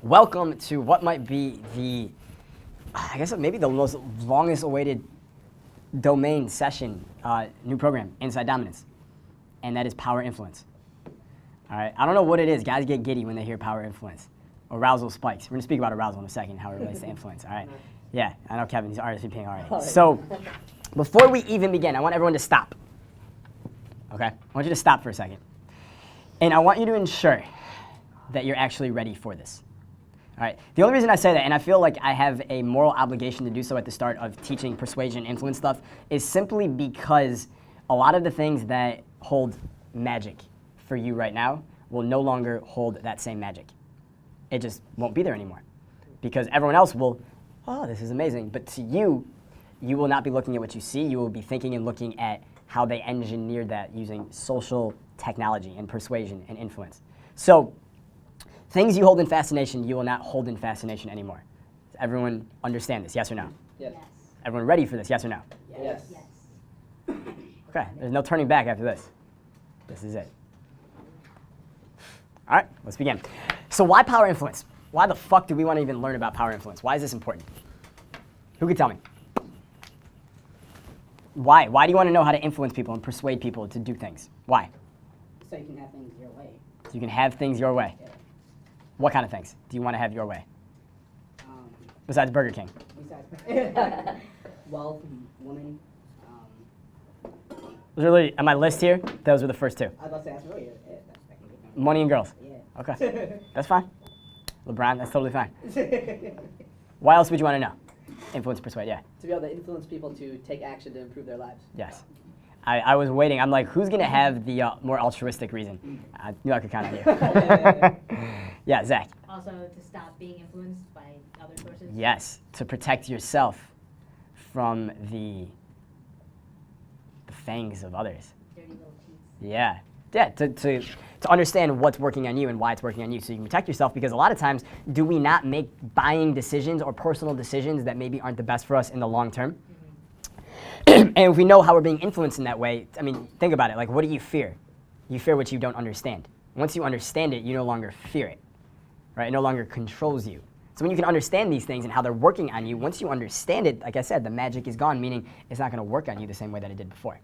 Welcome to what might be I guess maybe the most longest awaited domain session, new program, Inside Dominance. And that is power influence. All right, I don't know what it is. Guys get giddy when they hear power influence. Arousal spikes. We're gonna speak about arousal in a second, how it relates to influence, all right? Yeah, I know Kevin, he's RSVPing already. So, before we even begin, I want everyone to stop. Okay, I want you to stop for a second. And I want you to ensure that you're actually ready for this. All right. The only reason I say that, and I feel like I have a moral obligation to do so at the start of teaching persuasion influence stuff, is simply because a lot of the things that hold magic for you right now will no longer hold that same magic. It just won't be there anymore. Because everyone else will, oh, this is amazing. But to you, you will not be looking at what you see. You will be thinking and looking at how they engineered that using social technology and persuasion and influence. So, things you hold in fascination, you will not hold in fascination anymore. Does everyone understand this? Yes or no? Yes. Everyone ready for this? Yes or no? Yes. Okay, there's no turning back after this. This is it. All right, let's begin. So why power influence? Why the fuck do we want to even learn about power influence? Why is this important? Who could tell me? Why? Why do you want to know how to influence people and persuade people to do things? Why? So you can have things your way. So you can have things your way. Yeah. What kind of things do you want to have your way? Besides Burger King? Besides wealth, woman. Those are literally, on my list here, those were the first two. I was about to say, that's really it. Money and girls. Yeah. Okay, that's fine. LeBron, that's totally fine. Why else would you want to know? Influence, persuade, yeah. To be able to influence people to take action to improve their lives. Yes. I was waiting. I'm like, who's going to have the more altruistic reason? I knew I could count on you. Yeah, Zach. Also, to stop being influenced by other sources? Yes, to protect yourself from the fangs of others. Dirty little cheats. Yeah. Yeah, to understand what's working on you and why it's working on you so you can protect yourself, because a lot of times, do we not make buying decisions or personal decisions that maybe aren't the best for us in the long term? And if we know how we're being influenced in that way, I mean, think about it. Like, what do you fear? You fear what you don't understand. Once you understand it, you no longer fear it, right? It no longer controls you. So when you can understand these things and how they're working on you, once you understand it, like I said, the magic is gone, meaning it's not going to work on you the same way that it did before.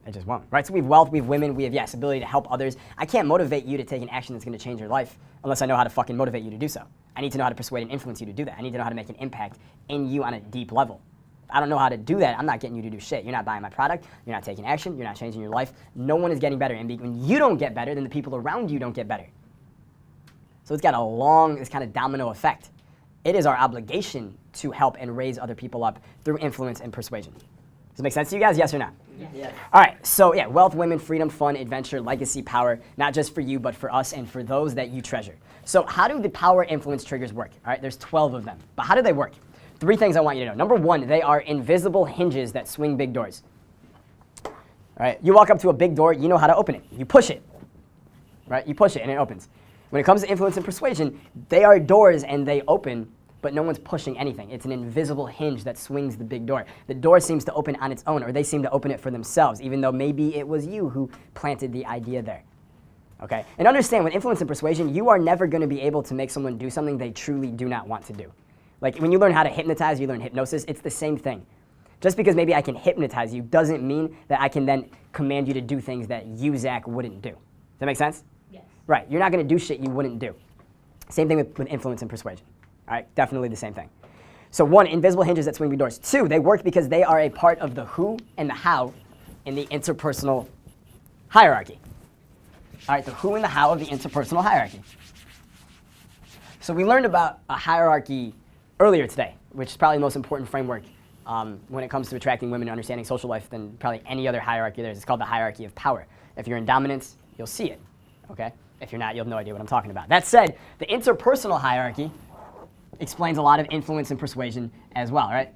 It just won't, right? So we have wealth, we have women, we have, yes, ability to help others. I can't motivate you to take an action that's going to change your life unless I know how to fucking motivate you to do so. I need to know how to persuade and influence you to do that. I need to know how to make an impact in you on a deep level. I don't know how to do that, I'm not getting you to do shit. You're not buying my product, you're not taking action, you're not changing your life. No one is getting better. And when you don't get better, then the people around you don't get better. So it's got a long, this kind of domino effect. It is our obligation to help and raise other people up through influence and persuasion. Does it make sense to you guys? Yes or no? Yes. All right, so yeah, wealth, women, freedom, fun, adventure, legacy, power, not just for you, but for us and for those that you treasure. So how do the power influence triggers work? All right, there's 12 of them. But how do they work? 3 things I want you to know. Number 1, they are invisible hinges that swing big doors. All right, you walk up to a big door, you know how to open it. You push it, right? You push it and it opens. When it comes to influence and persuasion, they are doors and they open, but no one's pushing anything. It's an invisible hinge that swings the big door. The door seems to open on its own, or they seem to open it for themselves, even though maybe it was you who planted the idea there. Okay? And understand, with influence and persuasion, you are never going to be able to make someone do something they truly do not want to do. Like when you learn how to hypnotize, you learn hypnosis, it's the same thing. Just because maybe I can hypnotize you doesn't mean that I can then command you to do things that you, Zach, wouldn't do. Does that make sense? Yes. Right, you're not going to do shit you wouldn't do. Same thing with influence and persuasion. All right, definitely the same thing. So 1, invisible hinges that swing big doors. 2, they work because they are a part of the who and the how in the interpersonal hierarchy. All right, the who and the how of the interpersonal hierarchy. So we learned about a hierarchy earlier today, which is probably the most important framework when it comes to attracting women and understanding social life than probably any other hierarchy there is. It's called the hierarchy of power. If you're in dominance, you'll see it, okay? If you're not, you'll have no idea what I'm talking about. That said, the interpersonal hierarchy explains a lot of influence and persuasion as well, right?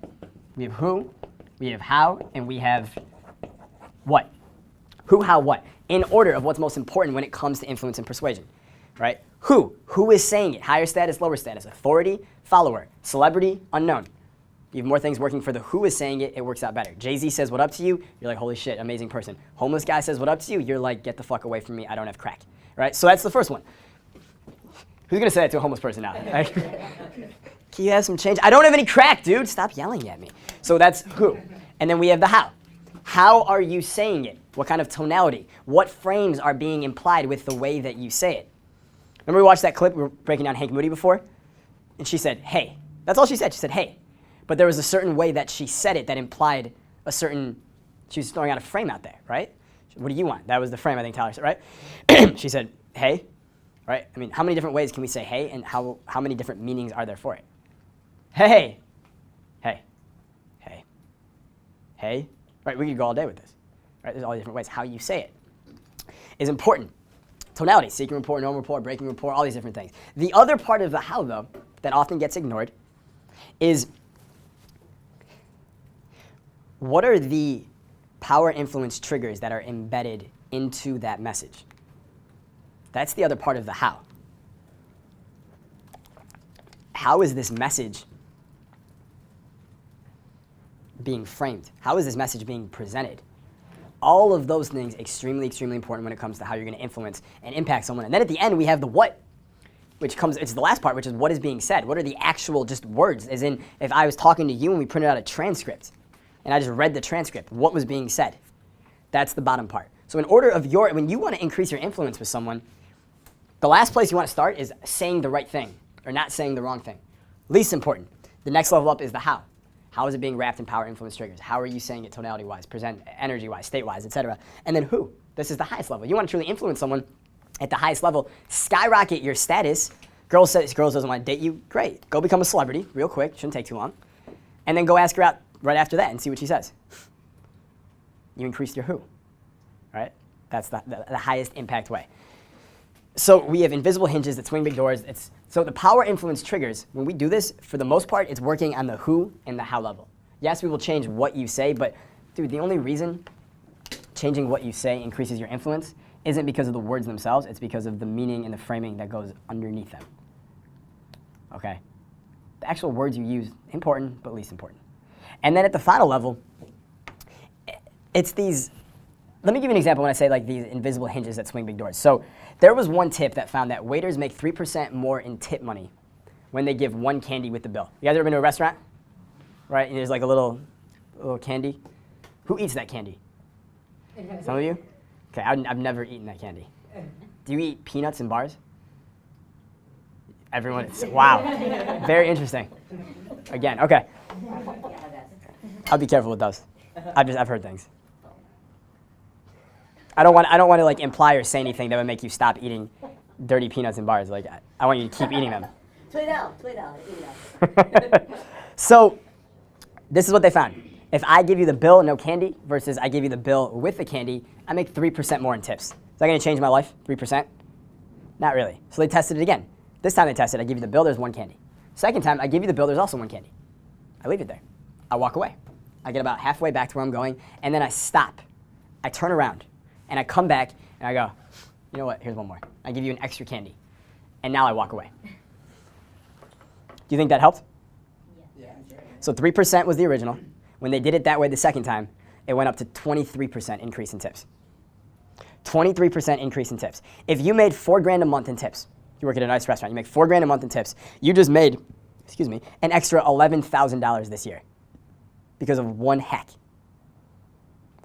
We have who, we have how, and we have what. Who, how, what. In order of what's most important when it comes to influence and persuasion, right? Who is saying it? Higher status, lower status, authority, follower, celebrity, unknown. You have more things working for the who is saying it, it works out better. Jay-Z says what up to you, you're like, holy shit, amazing person. Homeless guy says what up to you, you're like, get the fuck away from me, I don't have crack, right? So that's the first one. Who's going to say that to a homeless person now? Like, can you have some change? I don't have any crack, dude. Stop yelling at me. So that's who. And then we have the how. How are you saying it? What kind of tonality? What frames are being implied with the way that you say it? Remember we watched that clip? We were breaking down Hank Moody before? And she said, hey. That's all she said. She said, hey. But there was a certain way that she said it that implied a certain, she was throwing out a frame out there, right? What do you want? That was the frame, I think Tyler said, right? She said, hey, right? I mean, how many different ways can we say hey, and how many different meanings are there for it? Hey, hey, hey, hey. Right, we could go all day with this. Right, there's all these different ways. How you say it is important. Tonality, seeking rapport, normal rapport, breaking rapport, all these different things. The other part of the how, though, that often gets ignored is what are the power influence triggers that are embedded into that message? That's the other part of the how. How is this message being framed? How is this message being presented? All of those things extremely, extremely important when it comes to how you're going to influence and impact someone. And then at the end, we have the what, which comes, it's the last part, which is what is being said. What are the actual just words? As in, if I was talking to you and we printed out a transcript, and I just read the transcript, what was being said? That's the bottom part. So in order of when you want to increase your influence with someone, the last place you want to start is saying the right thing, or not saying the wrong thing. Least important. The next level up is the how. How is it being wrapped in power influence triggers? How are you saying it tonality-wise, present energy-wise, state-wise, etc.? And then who? This is the highest level. You want to truly influence someone at the highest level, skyrocket your status. Girls doesn't want to date you, great. Go become a celebrity real quick, shouldn't take too long. And then go ask her out right after that and see what she says. You increased your who, right? That's the highest impact way. So we have invisible hinges that swing big doors. So the power influence triggers, when we do this, for the most part, it's working on the who and the how level. Yes, we will change what you say, but dude, the only reason changing what you say increases your influence isn't because of the words themselves, it's because of the meaning and the framing that goes underneath them. Okay? The actual words you use, important, but least important. And then at the final level, it's these, let me give you an example when I say like these invisible hinges that swing big doors. So there was one tip that found that waiters make 3% more in tip money when they give one candy with the bill. You guys ever been to a restaurant? Right, and there's like a little candy. Who eats that candy? Some of you? Okay, I've never eaten that candy. Do you eat peanuts in bars? Everyone, wow, very interesting. Again, okay. I'll be careful with those. I've heard things. I don't want to like imply or say anything that would make you stop eating dirty peanuts in bars. Like I want you to keep eating them. Tweet out, eat it out. So this is what they found. If I give you the bill, no candy, versus I give you the bill with the candy, I make 3% more in tips. Is that going to change my life, 3%? Not really. So they tested it again. This time they tested, I give you the bill, there's one candy. Second time, I give you the bill, there's also one candy. I leave it there. I walk away. I get about halfway back to where I'm going, and then I stop. I turn around, and I come back, and I go, you know what, here's one more. I give you an extra candy, and now I walk away. Do you think that helped? Yeah, I'm sure. So 3% was the original. When they did it that way the second time, it went up to 23% increase in tips. 23% increase in tips. If you made $4,000 a month in tips, you work at a nice restaurant, you make $4,000 a month in tips, you just made, an extra $11,000 this year because of one hack.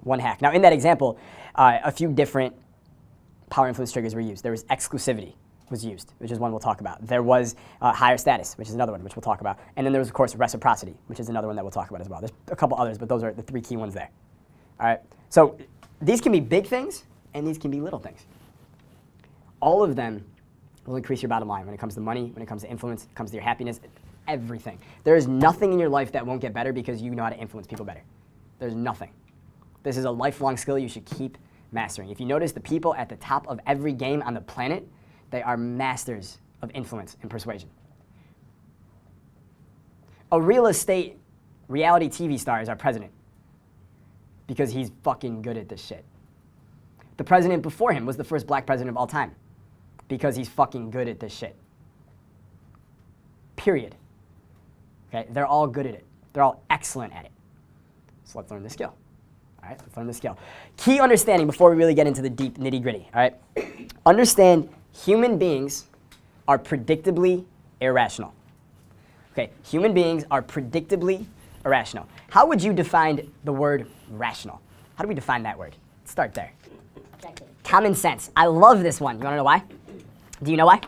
One hack. Now in that example, a few different power influence triggers were used. There was exclusivity was used, which is one we'll talk about. There was higher status, which is another one, which we'll talk about. And then there was, of course, reciprocity, which is another one that we'll talk about as well. There's a couple others, but those are the three key ones there. All right. So these can be big things, and these can be little things. All of them will increase your bottom line when it comes to money, when it comes to influence, when it comes to your happiness, everything. There is nothing in your life that won't get better because you know how to influence people better. There's nothing. This is a lifelong skill you should keep mastering. If you notice, the people at the top of every game on the planet, they are masters of influence and persuasion. A real estate reality TV star is our president because he's fucking good at this shit. The president before him was the first black president of all time because he's fucking good at this shit. Period. Okay? They're all good at it. They're all excellent at it. So let's learn the skill. All right, let's learn the skill. Key understanding before we really get into the deep nitty-gritty, all right? Understand human beings are predictably irrational. Okay, human beings are predictably irrational. How would you define the word rational? How do we define that word? Let's start there. Objective. Common sense. I love this one. You want to know why? Do you know why?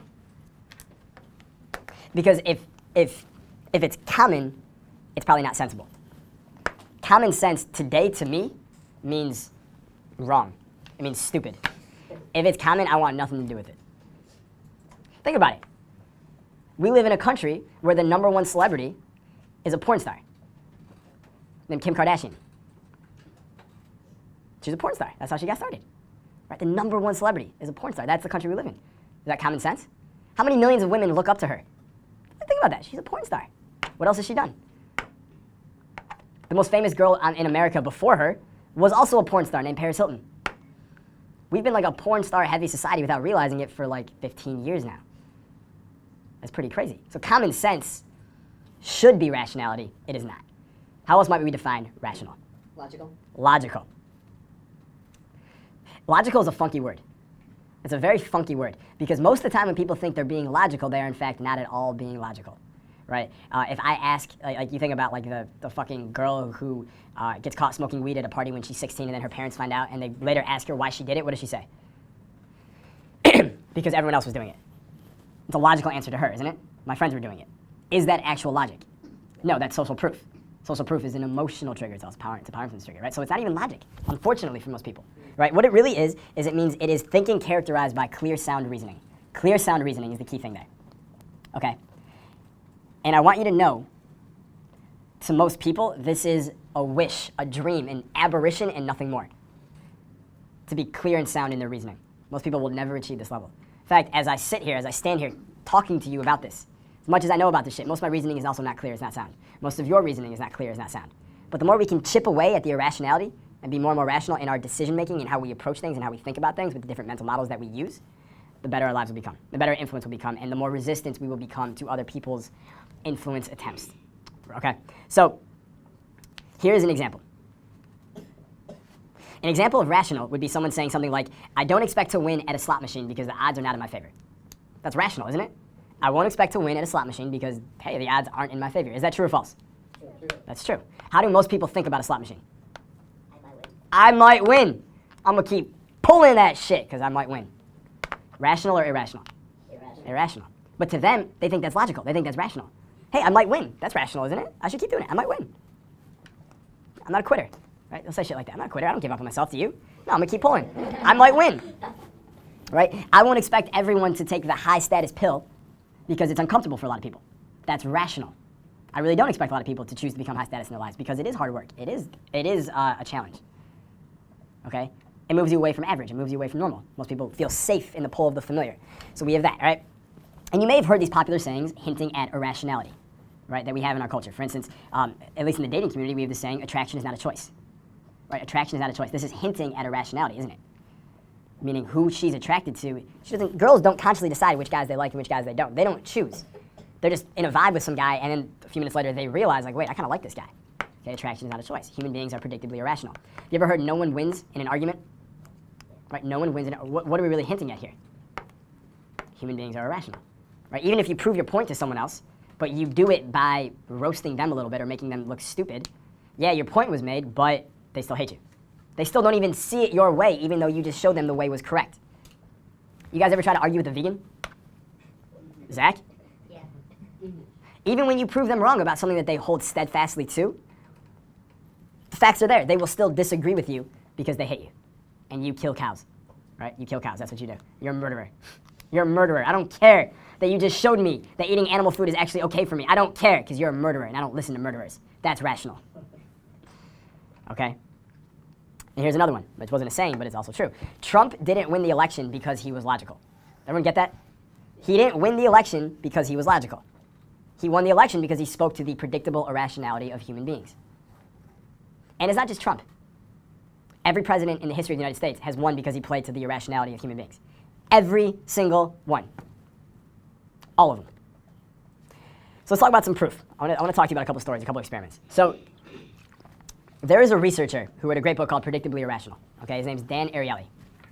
Because if it's common, it's probably not sensible. Common sense today to me means wrong. It means stupid. If it's common, I want nothing to do with it. Think about it. We live in a country where the #1 celebrity is a porn star named Kim Kardashian. She's a porn star. That's how she got started. Right? The #1 celebrity is a porn star. That's the country we live in. Is that common sense? How many millions of women look up to her? Think about that. She's a porn star. What else has she done? The most famous girl in America before her was also a porn star named Paris Hilton. We've been like a porn star heavy society without realizing it for like 15 years now. That's pretty crazy. So common sense should be rationality. It is not. How else might we define rational? Logical. Logical. Logical is a funky word. It's a very funky word because most of the time when people think they're being logical, they are in fact not at all being logical, right? If I ask, like you think about like the fucking girl who gets caught smoking weed at a party when she's 16 and then her parents find out and they later ask her why she did it, what does she say? Because everyone else was doing it. It's a logical answer to her, isn't it? My friends were doing it. Is that actual logic? No, that's social proof. Social proof is an emotional trigger. It's a power influence trigger, right? So it's not even logic, unfortunately, for most people, right? What it really is it means it is thinking characterized by clear, sound reasoning. Clear, sound reasoning is the key thing there, okay? And I want you to know, to most people, this is a wish, a dream, an aberration, and nothing more. To be clear and sound in their reasoning. Most people will never achieve this level. In fact, as I stand here talking to you about this, as much as I know about this shit, most of my reasoning is also not clear, it's not sound. Most of your reasoning is not clear, it's not sound. But the more we can chip away at the irrationality and be more and more rational in our decision making and how we approach things and how we think about things with the different mental models that we use, the better our lives will become, the better influence will become, and the more resistant we will become to other people's influence attempts. Okay? So, here's an example. An example of rational would be someone saying something like, I don't expect to win at a slot machine because the odds are not in my favor. That's rational, isn't it? I won't expect to win at a slot machine because, hey, the odds aren't in my favor. Is that true or false? True. That's true. How do most people think about a slot machine? I might win. I might win. I'm going to keep pulling that shit because I might win. Rational or irrational? Irrational. Irrational. But to them, they think that's logical. They think that's rational. Hey, I might win. That's rational, isn't it? I should keep doing it. I might win. I'm not a quitter. Right? They'll say shit like that. I'm not a quitter. I don't give up on myself. Do you? No, I'm going to keep pulling. I might win. Right? I won't expect everyone to take the high status pill because it's uncomfortable for a lot of people. That's rational. I really don't expect a lot of people to choose to become high status in their lives because it is hard work. It is a challenge. Okay? It moves you away from average. It moves you away from normal. Most people feel safe in the pull of the familiar. So we have that, right? And you may have heard these popular sayings hinting at irrationality, right, that we have in our culture. For instance, at least in the dating community, we have the saying, attraction is not a choice. Right? Attraction is not a choice. This is hinting at irrationality, isn't it? Meaning who she's attracted to. Girls don't consciously decide which guys they like and which guys they don't. They don't choose. They're just in a vibe with some guy, and then a few minutes later they realize, like, wait, I kind of like this guy. Okay, attraction is not a choice. Human beings are predictably irrational. You ever heard no one wins in an argument? Right? No one wins in what are we really hinting at here? Human beings are irrational. Right? Even if you prove your point to someone else, but you do it by roasting them a little bit or making them look stupid, yeah, your point was made, but they still hate you. They still don't even see it your way, even though you just showed them the way was correct. You guys ever try to argue with a vegan? Zach? Yeah. Even when you prove them wrong about something that they hold steadfastly to, the facts are there. They will still disagree with you because they hate you. And you kill cows, right? You kill cows. That's what you do. You're a murderer. You're a murderer. I don't care that you just showed me that eating animal food is actually okay for me. I don't care because you're a murderer and I don't listen to murderers. That's rational. Okay? And here's another one, which wasn't a saying, but it's also true. Trump didn't win the election because he was logical. Everyone get that? He didn't win the election because he was logical. He won the election because he spoke to the predictable irrationality of human beings. And it's not just Trump. Every president in the history of the United States has won because he played to the irrationality of human beings. Every single one. All of them. So let's talk about some proof. I want to talk to you about a couple stories, a couple experiments. So there is a researcher who wrote a great book called Predictably Irrational. Okay, his name's Dan Ariely.